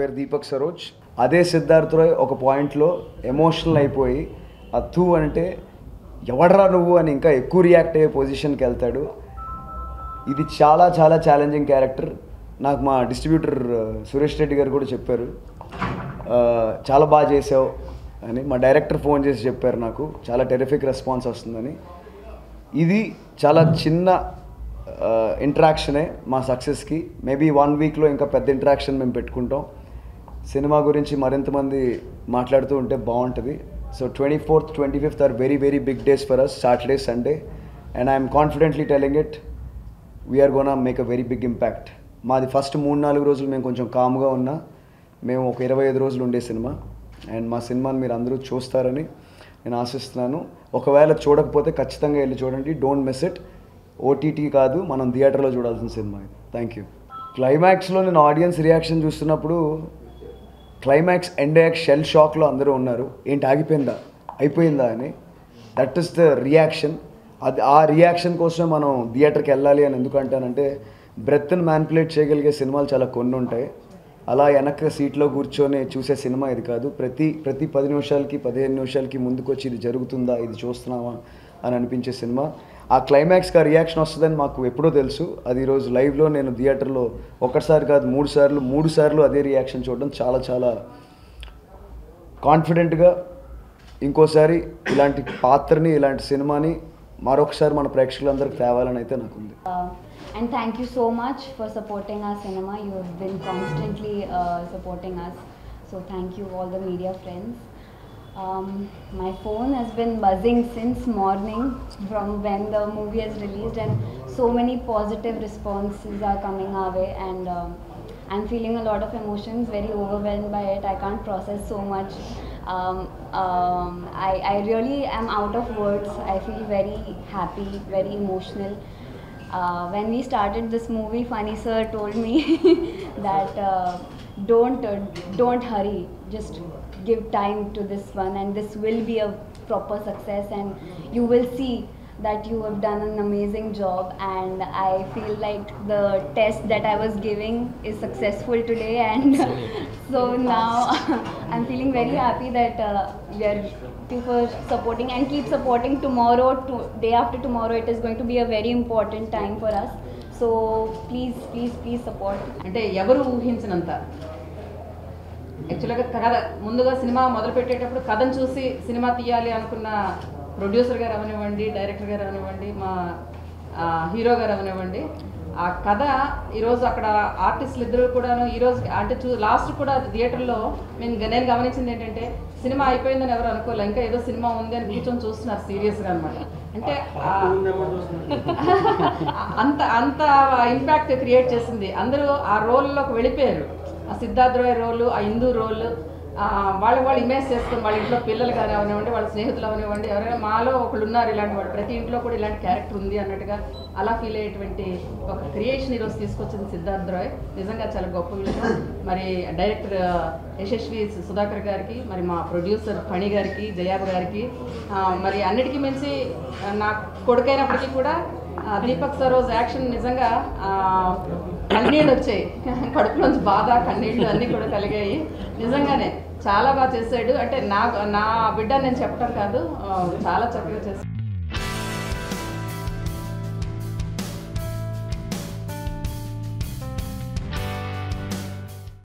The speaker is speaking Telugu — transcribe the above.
పేరు దీపక్ సరోజ్. అదే సిద్ధార్థ్ రాయ్ ఒక పాయింట్లో ఎమోషనల్ అయిపోయి అత్తు అంటే ఎవడరా నువ్వు అని ఇంకా ఎక్కువ రియాక్ట్ అయ్యే పొజిషన్కి వెళ్తాడు. ఇది చాలా చాలా ఛాలెంజింగ్ క్యారెక్టర్. నాకు మా డిస్ట్రిబ్యూటర్ సురేష్ రెడ్డి గారు కూడా చెప్పారు, చాలా బాగా చేసావు అని. మా డైరెక్టర్ ఫోన్ చేసి చెప్పారు నాకు, చాలా టెరిఫిక్ రెస్పాన్స్ వస్తుందని. ఇది చాలా చిన్న ఇంటరాక్షనే మా సక్సెస్కి. మేబీ 1 వీక్లో ఇంకా పెద్ద ఇంటరాక్షన్ మేము పెట్టుకుంటాం. సినిమా గురించి మరింతమంది మాట్లాడుతూ ఉంటే బాగుంటుంది. So 24th, 25th are very very big days for us, Saturday Sunday, and I'm confidently telling it, we're gonna make a very big impact. మాది ఫస్ట్ 3-4 రోజులు మేము కొంచెం కామ్గా ఉన్నా, మేము ఒక 25 రోజులు ఉండే సినిమా. అండ్ మా సినిమాని మీరు అందరూ చూస్తారని నేను ఆశిస్తున్నాను. ఒకవేళ చూడకపోతే ఖచ్చితంగా వెళ్ళి చూడండి, డోంట్ మిస్ ఇట్. ఓటీటీ కాదు, మనం థియేటర్లో చూడాల్సిన సినిమా ఇది. Thank you. క్లైమాక్స్లో నేను ఆడియన్స్ రియాక్షన్ చూస్తున్నప్పుడు, క్లైమాక్స్ ఎండ్ అయ్యాక షెల్ షాక్లో అందరూ ఉన్నారు, ఏంటి ఆగిపోయిందా అయిపోయిందా అని. That is the reaction. అది ఆ రియాక్షన్ కోసం మనం థియేటర్కి వెళ్ళాలి అని ఎందుకంటానంటే, బ్రెత్ని మ్యానిపులేట్ చేయగలిగే సినిమాలు చాలా కొన్ని ఉంటాయి. అలా వెనక సీట్లో కూర్చొని చూసే సినిమా ఇది కాదు. ప్రతి 10 నిమిషాలకి 15 నిమిషాలకి ముందుకొచ్చి ఇది జరుగుతుందా, ఇది చూస్తున్నావా అని అనిపించే సినిమా. ఆ క్లైమాక్స్కి ఆ రియాక్షన్ వస్తుందని మాకు ఎప్పుడో తెలుసు. అది ఈరోజు లైవ్లో నేను థియేటర్లో ఒకసారి కాదు 3 సార్లు అదే రియాక్షన్ చూడడం చాలా చాలా కాన్ఫిడెంట్గా ఇంకోసారి ఇలాంటి పాత్రని, ఇలాంటి సినిమాని మరొకసారి మన ప్రేక్షకులందరికీ తేవాలని అయితే నాకుంది. And thank you so much for supporting our cinema. You have been constantly supporting us. So thank you all the media friends. My phone has been buzzing since morning from when the movie has released, and so many positive responses are coming our way, and I'm feeling a lot of emotions, very overwhelmed by it. I can't process so much. I really am out of words. I feel very happy, very emotional. When we started this movie, Funny Sir told me that don't hurry, just give time to this one, and this will be a proper success, and you will see that you have done an amazing job. And I feel like the test that I was giving is successful today, and so now I'm feeling very happy that we are for supporting, and keep supporting. Tomorrow, day after tomorrow, it is going to be a very important time for us. So please support. అంటే ఎవరు ఊహించినంత యాక్చువల్గా కథ ముందుగా సినిమా మొదలు పెట్టేటప్పుడు కథను చూసి సినిమా తీయాలి అనుకున్న ప్రొడ్యూసర్ గారు అవనివ్వండి, డైరెక్టర్ గారు అవనివ్వండి, మా హీరో గారు అవనివ్వండి, ఆ కథ ఈరోజు అక్కడ ఆర్టిస్టులు ఇద్దరు కూడాను ఈరోజు అంటే లాస్ట్ కూడా థియేటర్లో నేను గమనించింది ఏంటంటే, సినిమా అయిపోయిందని ఎవరు అనుకోలే, ఇంకా ఏదో సినిమా ఉంది అని కూర్చొని చూస్తున్నారు సీరియస్గా అనమాట. అంటే అంత ఇంపాక్ట్ క్రియేట్ చేసింది. అందరూ ఆ రోల్లోకి వెళ్ళిపోయారు. ఆ సిద్ధార్థ్ రాయ్ రోలు, ఆ ఇందు రోలు, వాళ్ళు ఇమేజ్ చేసుకుని వాళ్ళ ఇంట్లో పిల్లలు కానీ అవనివ్వండి, వాళ్ళ స్నేహితులు అవనివ్వండి, ఎవరైనా మాలో ఒకళ్ళు ఉన్నారు ఇలాంటి వాళ్ళు, ప్రతి ఇంట్లో కూడా ఇలాంటి క్యారెక్టర్ ఉంది అన్నట్టుగా అలా ఫీల్ అయ్యేటువంటి ఒక క్రియేషన్ ఈరోజు తీసుకొచ్చింది సిద్ధార్థ్ రాయ్. నిజంగా చాలా గొప్ప విషయం. మరి డైరెక్టర్ యశస్వి సుధాకర్ గారికి, మరి మా ప్రొడ్యూసర్ ఫణి గారికి, జయాబ్ గారికి, మరి అన్నిటికీ మించి నా కొడుకైనప్పటికీ కూడా దీపక్ సరోజ్ యాక్షన్ నిజంగా కన్నీళ్ళు వచ్చాయి, కడుపులోంచి బాధ, కన్నీళ్ళు అన్నీ కూడా కలిగాయి. నిజంగానే చాలా బాగా చేశాడు. అంటే నా బిడ్డ నేను చెప్పడం కాదు, చాలా చక్కగా చేశాడు.